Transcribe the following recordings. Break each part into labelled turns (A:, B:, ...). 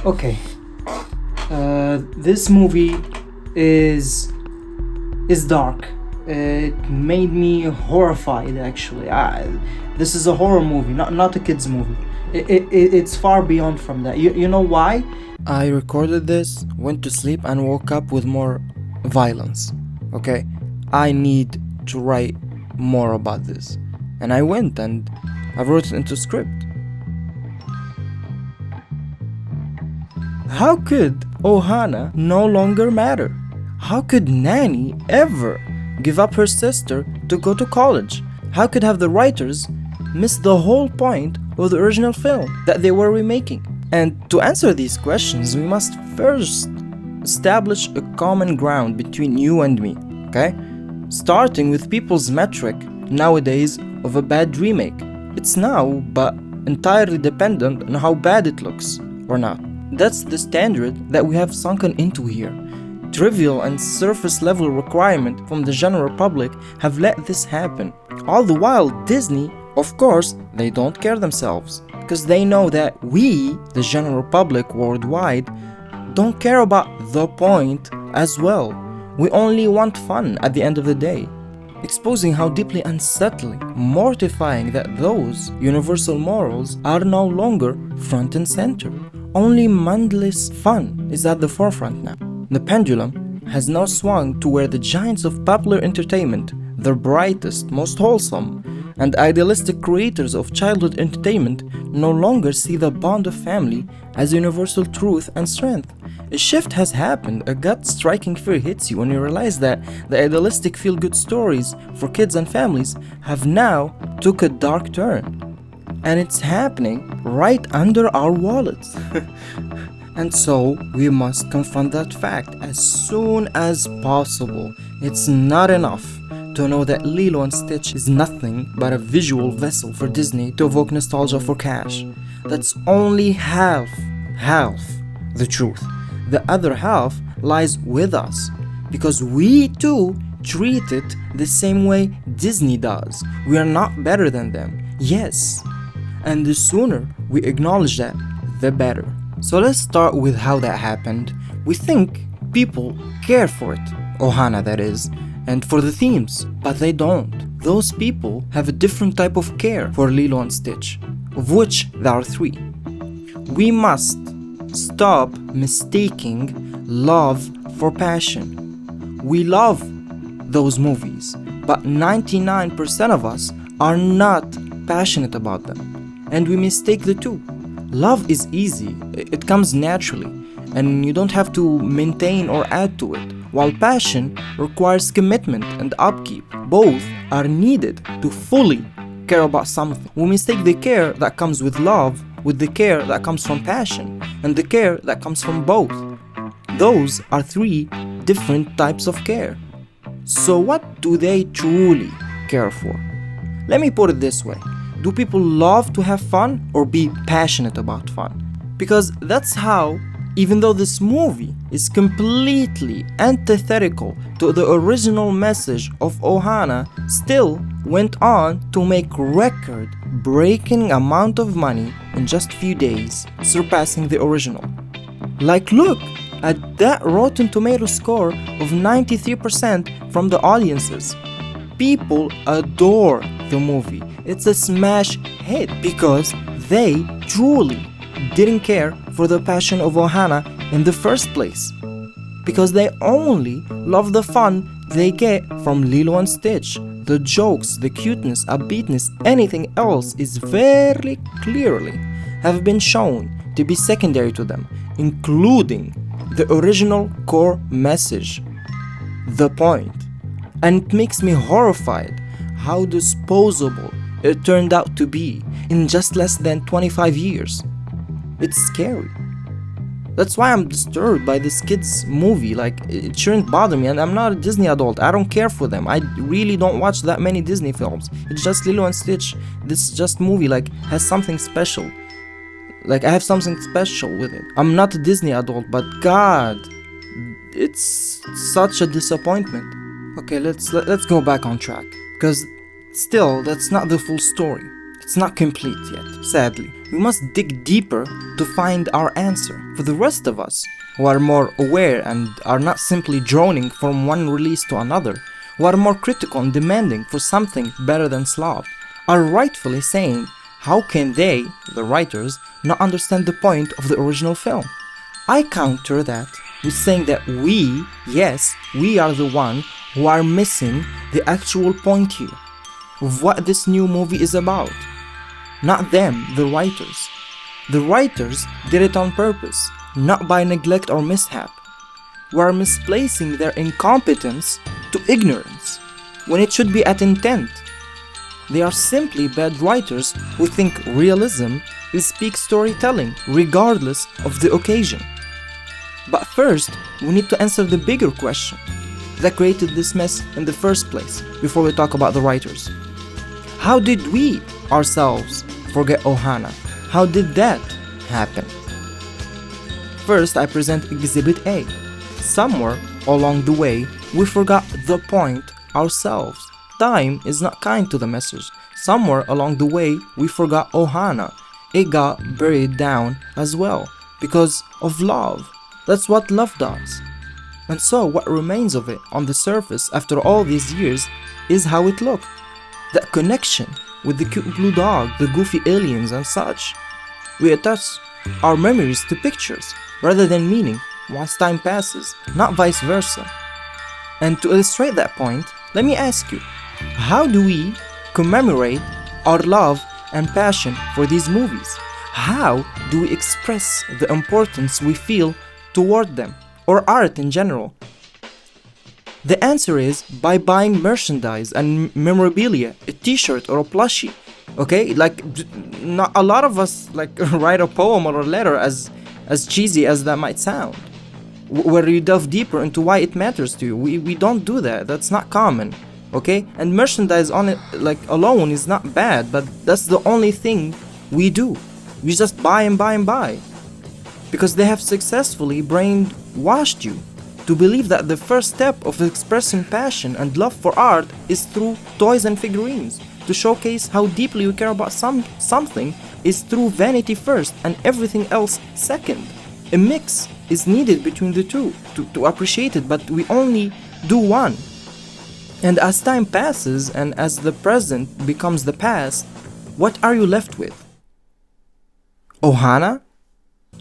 A: Okay. This movie is dark. It made me horrified. Actually, this is a horror movie, not a kids movie. It's far beyond from that. You know why?
B: I recorded this, went to sleep, and woke up with more violence. Okay? I need to write more about this. And I went and I wrote it into script. How could Ohana no longer matter? How could Nanny ever give up her sister to go to college? How could have the writers miss the whole point of the original film that they were remaking? And to answer these questions, we must first establish a common ground between you and me, okay? Starting with people's metric nowadays of a bad remake. It's now, but entirely dependent on how bad it looks or not. That's the standard that we have sunken into here. Trivial and surface level requirement from the general public have let this happen. All the while Disney, of course, they don't care themselves, because they know that we, the general public worldwide, don't care about the point as well. We only want fun at the end of the day. Exposing how deeply unsettling, mortifying that those universal morals are no longer front and center. Only mindless fun is at the forefront now. The pendulum has now swung to where the giants of popular entertainment, the brightest, most wholesome, and idealistic creators of childhood entertainment, no longer see the bond of family as universal truth and strength. A shift has happened. A gut-striking fear hits you when you realize that the idealistic feel-good stories for kids and families have now took a dark turn. And it's happening right under our wallets. And so, we must confront that fact as soon as possible. It's not enough to know that Lilo and Stitch is nothing but a visual vessel for Disney to evoke nostalgia for cash. That's only half the truth. The other half lies with us, because we too treat it the same way Disney does. We are not better than them, yes. And the sooner we acknowledge that, the better. So let's start with how that happened. We think people care for it, Ohana that is, and for the themes, but they don't. Those people have a different type of care for Lilo and Stitch, of which there are three. We must stop mistaking love for passion. We love those movies, but 99% of us are not passionate about them, and we mistake the two. Love is easy, it comes naturally, and you don't have to maintain or add to it, while passion requires commitment and upkeep. Both are needed to fully care about something. We mistake the care that comes with love with the care that comes from passion, and the care that comes from both. Those are three different types of care. So what do they truly care for? Let me put it this way. Do people love to have fun or be passionate about fun? Because that's how, even though this movie is completely antithetical to the original message of Ohana, still went on to make record-breaking amount of money in just few days, surpassing the original. Like, look at that Rotten Tomato score of 93% from the audiences. People adore the movie. It's a smash hit because they truly didn't care for the passion of Ohana in the first place. Because they only love the fun they get from Lilo and Stitch. The jokes, the cuteness, upbeatness, anything else is very clearly have been shown to be secondary to them, including the original core message, the point. And it makes me horrified how disposable it turned out to be in just less than 25 years. It's scary. That's why I'm disturbed by this kids movie. Like, it shouldn't bother me, and I'm not a Disney adult. I don't care for them. I really don't watch that many Disney films. It's just Lilo and Stitch. This just movie has something special. Like, I have something special with it. I'm not a Disney adult, but God, it's such a disappointment. Okay, let's go back on track, because still, that's not the full story. It's not complete yet, sadly. We must dig deeper to find our answer. For the rest of us, who are more aware and are not simply droning from one release to another, who are more critical and demanding for something better than slop, are rightfully saying, how can they, the writers, not understand the point of the original film? I counter that with saying that we, yes, we are the one who are missing the actual point here of what this new movie is about. Not them, the writers. The writers did it on purpose, not by neglect or mishap. We are misplacing their incompetence to ignorance, when it should be at intent. They are simply bad writers who think realism is peak storytelling, regardless of the occasion. But first, we need to answer the bigger question that created this mess in the first place, before we talk about the writers. How did we, ourselves, forget Ohana? How did that happen? First, I present Exhibit A. Somewhere along the way, we forgot the point ourselves. Time is not kind to the message. Somewhere along the way, we forgot Ohana. It got buried down as well, because of love. That's what love does. And so what remains of it on the surface after all these years is how it looked. That connection with the cute blue dog, the goofy aliens and such. We attach our memories to pictures rather than meaning once time passes, not vice versa. And to illustrate that point, let me ask you, how do we commemorate our love and passion for these movies? How do we express the importance we feel toward them, or art in general? The answer is by buying merchandise and memorabilia, a t-shirt or a plushie. Okay, like not a lot of us like write a poem or a letter, as cheesy as that might sound, where you delve deeper into why it matters to you. We don't do that. That's not common. Okay, and merchandise on it like alone is not bad, but that's the only thing we do. We just buy and buy and buy, because they have successfully brainwashed you to believe that the first step of expressing passion and love for art is through toys and figurines. To showcase how deeply we care about something is through vanity first and everything else second. A mix is needed between the two to appreciate it, but we only do one. And as time passes and as the present becomes the past, what are you left with? Ohana?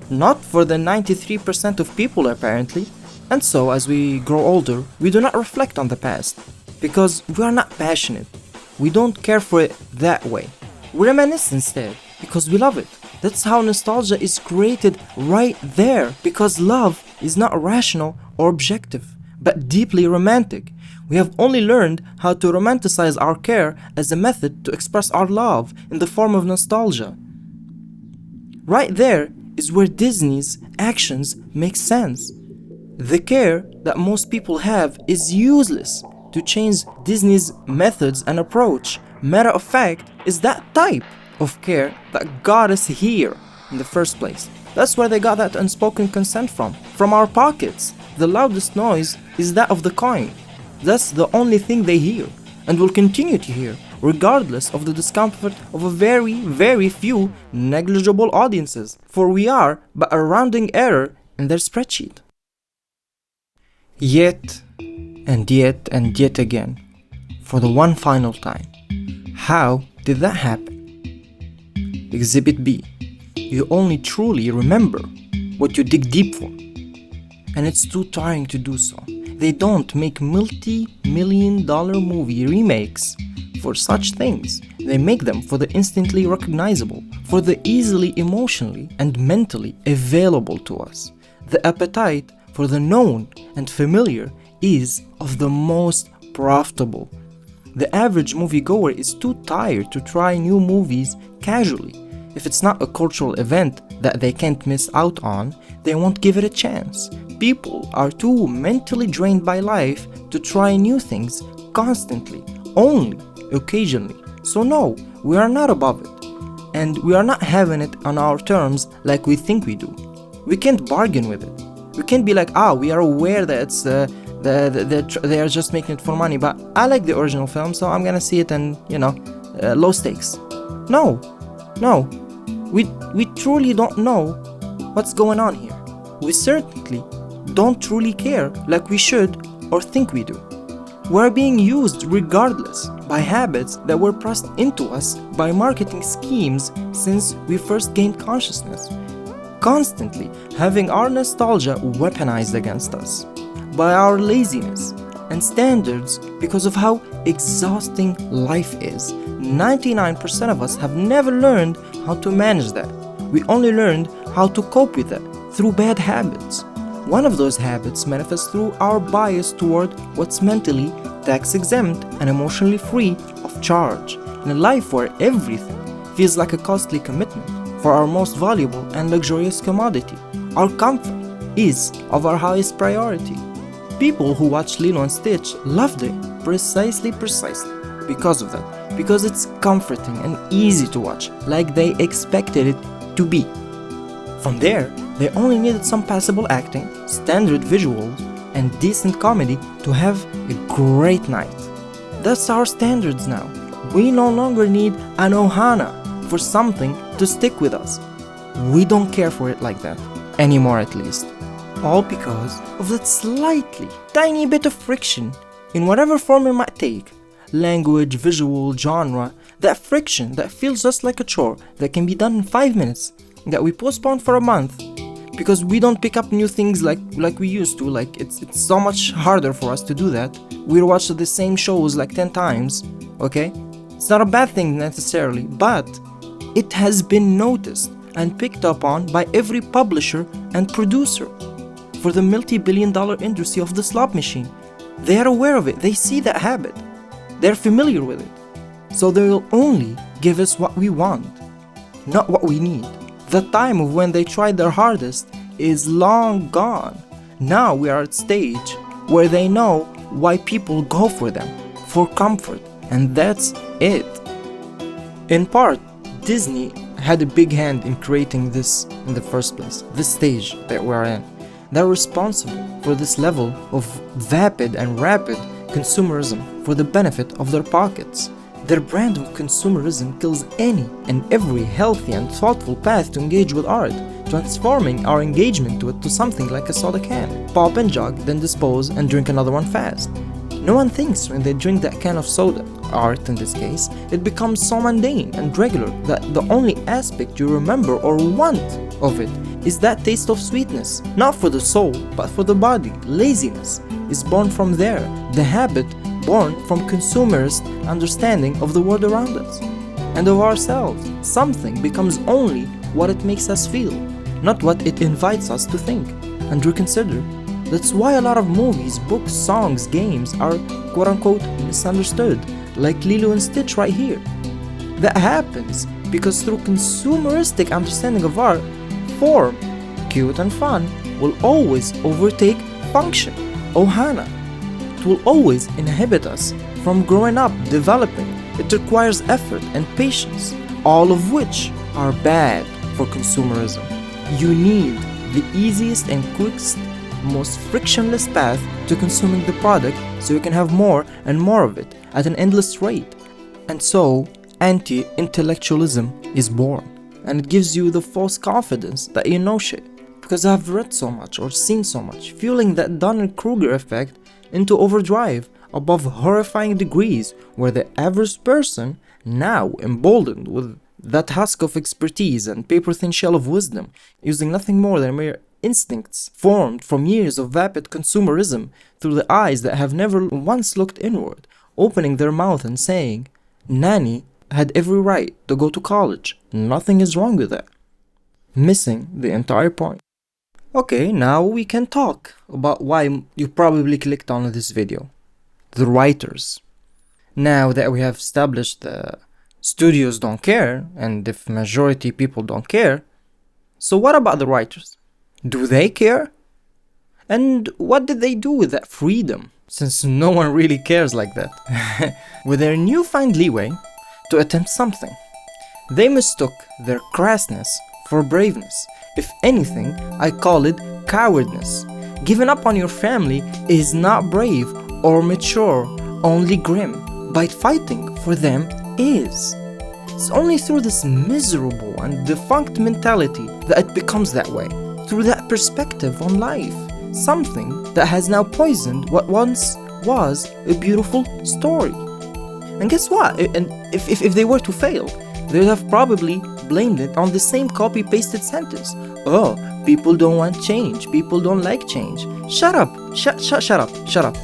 B: Not for the 93% of people apparently. And so as we grow older, we do not reflect on the past, because we are not passionate. We don't care for it that way. We reminisce instead, because we love it. That's how nostalgia is created right there, because love is not rational or objective, but deeply romantic. We have only learned how to romanticize our care as a method to express our love in the form of nostalgia. Right there is where Disney's actions make sense. The care that most people have is useless to change Disney's methods and approach. Matter of fact, is that type of care that got us here in the first place. That's where they got that unspoken consent from our pockets. The loudest noise is that of the coin. That's the only thing they hear, and will continue to hear, regardless of the discomfort of a very, very few negligible audiences, for we are but a rounding error in their spreadsheet. Yet, and yet, and yet again, for the one final time, how did that happen? Exhibit B. You only truly remember what you dig deep for, and it's too tiring to do so. They don't make multi-million-dollar movie remakes for such things. They make them for the instantly recognizable, for the easily emotionally and mentally available to us. The appetite for the known and familiar is of the most profitable. The average moviegoer is too tired to try new movies casually. If it's not a cultural event that they can't miss out on, they won't give it a chance. People are too mentally drained by life to try new things constantly, only occasionally. So no, we are not above it. And we are not having it on our terms like we think we do. We can't bargain with it. We can't be like, we are aware that it's they are just making it for money, but I like the original film, so I'm gonna see it and, low stakes. No, no, we truly don't know what's going on here. We certainly don't truly care like we should or think we do. We're being used regardless by habits that were pressed into us by marketing schemes since we first gained consciousness, constantly having our nostalgia weaponized against us by our laziness and standards because of how exhausting life is. 99% of us have never learned how to manage that. We only learned how to cope with that through bad habits. One of those habits manifests through our bias toward what's mentally tax-exempt and emotionally free of charge, in a life where everything feels like a costly commitment for our most valuable and luxurious commodity. Our comfort is of our highest priority. People who watch Lilo and Stitch loved it precisely because of that, because it's comforting and easy to watch, like they expected it to be. From there, they only needed some passable acting, standard visuals, and decent comedy to have a great night. That's our standards now. We no longer need an ohana for something to stick with us. We don't care for it like that, anymore at least. All because of that slightly, tiny bit of friction in whatever form it might take. Language, visual, genre, that friction that feels just like a chore that can be done in 5 minutes, that we postpone for a month because we don't pick up new things like we used to. Like it's so much harder for us to do that. We watch the same shows like 10 times, okay? It's not a bad thing necessarily, but it has been noticed and picked up on by every publisher and producer for the multi-billion-dollar industry of the slot machine. They are aware of it. They see that habit. They're familiar with it. So they will only give us what we want, not what we need. The time of when they tried their hardest is long gone. Now we are at stage where they know why people go for them, for comfort, and that's it. In part, Disney had a big hand in creating this in the first place, this stage that we're in. They're responsible for this level of vapid and rapid consumerism for the benefit of their pockets. Their brand of consumerism kills any and every healthy and thoughtful path to engage with art, transforming our engagement to it to something like a soda can. Pop and jug, then dispose and drink another one fast. No one thinks when they drink that can of soda, art in this case, it becomes so mundane and regular that the only aspect you remember or want of it is that taste of sweetness. Not for the soul, but for the body. Laziness is born from there. The habit born from consumerist understanding of the world around us and of ourselves. Something becomes only what it makes us feel, not what it invites us to think and reconsider. That's why a lot of movies, books, songs, games are quote-unquote misunderstood, like Lilo and Stitch right here. That happens because through consumeristic understanding of art, form, cute and fun, will always overtake function, ohana. It will always inhibit us from growing up, developing. It requires effort and patience, all of which are bad for consumerism. You need the easiest and quickest, most frictionless path to consuming the product so you can have more and more of it at an endless rate. And so, anti-intellectualism is born, and it gives you the false confidence that you know shit. Because I've read so much or seen so much, fueling that Dunning-Kruger effect into overdrive above horrifying degrees, where the average person, now emboldened with that husk of expertise and paper-thin shell of wisdom, using nothing more than mere instincts formed from years of vapid consumerism through the eyes that have never once looked inward, opening their mouth and saying, Nanny had every right to go to college, nothing is wrong with that. Missing the entire point. Okay, now we can talk about why you probably clicked on this video. The writers. Now that we have established the studios don't care, and if majority people don't care, so what about the writers? Do they care? And what did they do with that freedom, since no one really cares like that? With their newfound leeway to attempt something, they mistook their crassness for braveness. If anything, I call it cowardness. Giving up on your family is not brave or mature, only grim. But fighting for them is. It's only through this miserable and defunct mentality that it becomes that way. Through that perspective on life. Something that has now poisoned what once was a beautiful story. And guess what? And if they were to fail, they would have probably blamed it on the same copy-pasted sentence. Oh, people don't want change. People don't like change. Shut up. Shut up.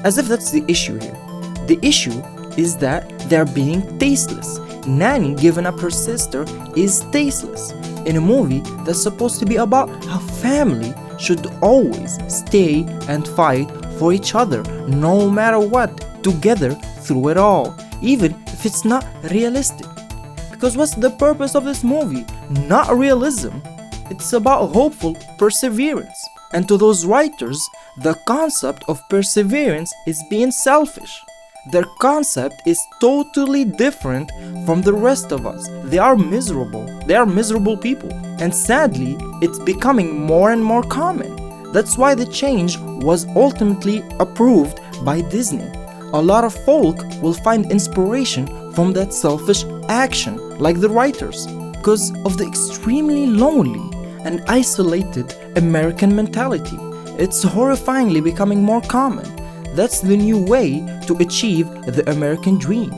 B: As if that's the issue here. The issue is that they're being tasteless. Nanny giving up her sister is tasteless. In a movie that's supposed to be about how family should always stay and fight for each other, no matter what, together through it all, even if it's not realistic. Because what's the purpose of this movie? Not realism. It's about hopeful perseverance. And to those writers, the concept of perseverance is being selfish. Their concept is totally different from the rest of us. They are miserable. They are miserable people. And sadly, it's becoming more and more common. That's why the change was ultimately approved by Disney. A lot of folk will find inspiration from that selfish action, like the writers, because of the extremely lonely and isolated American mentality. It's horrifyingly becoming more common. That's the new way to achieve the American dream.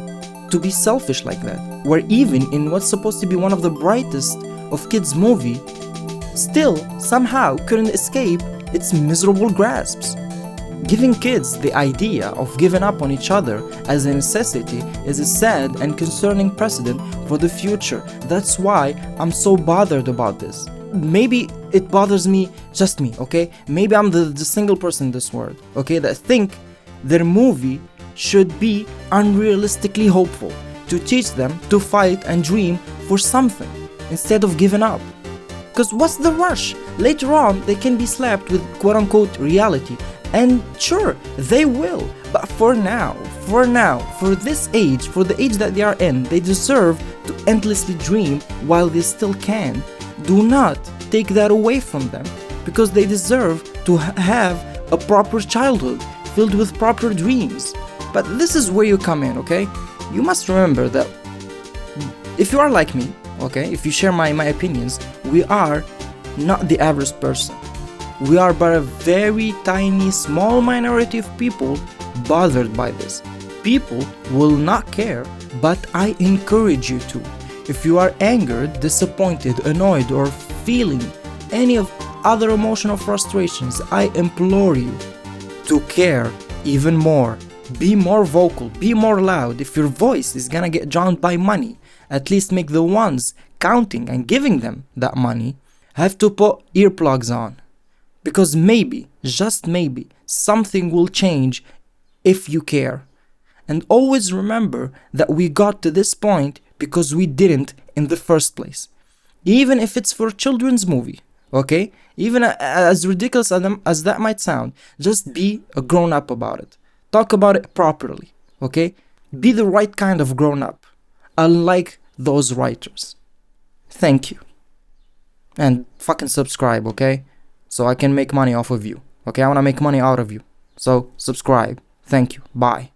B: To be selfish like that, where even in what's supposed to be one of the brightest of kids' movie, still somehow couldn't escape its miserable grasps. Giving kids the idea of giving up on each other as a necessity is a sad and concerning precedent for the future. That's why I'm so bothered about this. Maybe it bothers me, just me, okay? Maybe I'm the single person in this world, okay, that think their movie should be unrealistically hopeful, to teach them to fight and dream for something instead of giving up. Because what's the rush? Later on, they can be slapped with quote-unquote reality, and sure, they will. But for now, for this age, for the age that they are in, they deserve to endlessly dream while they still can. Do not take that away from them, because they deserve to have a proper childhood filled with proper dreams. But this is where you come in, okay? You must remember that if you are like me, okay, if you share my opinions, we are not the average person. We are but a very tiny, small minority of people bothered by this. People will not care, but I encourage you to. If you are angered, disappointed, annoyed, or feeling any of other emotional frustrations, I implore you to care even more. Be more vocal, be more loud. If your voice is gonna get drowned by money, at least make the ones counting and giving them that money have to put earplugs on. Because maybe, just maybe, something will change if you care. And always remember that we got to this point because we didn't in the first place. Even if it's for a children's movie, okay? Even as ridiculous as that might sound, just be a grown-up about it. Talk about it properly, okay? Be the right kind of grown-up, unlike those writers. Thank you. And fucking subscribe, okay? So I can make money off of you, okay? I want to make money out of you. So subscribe. Thank you. Bye.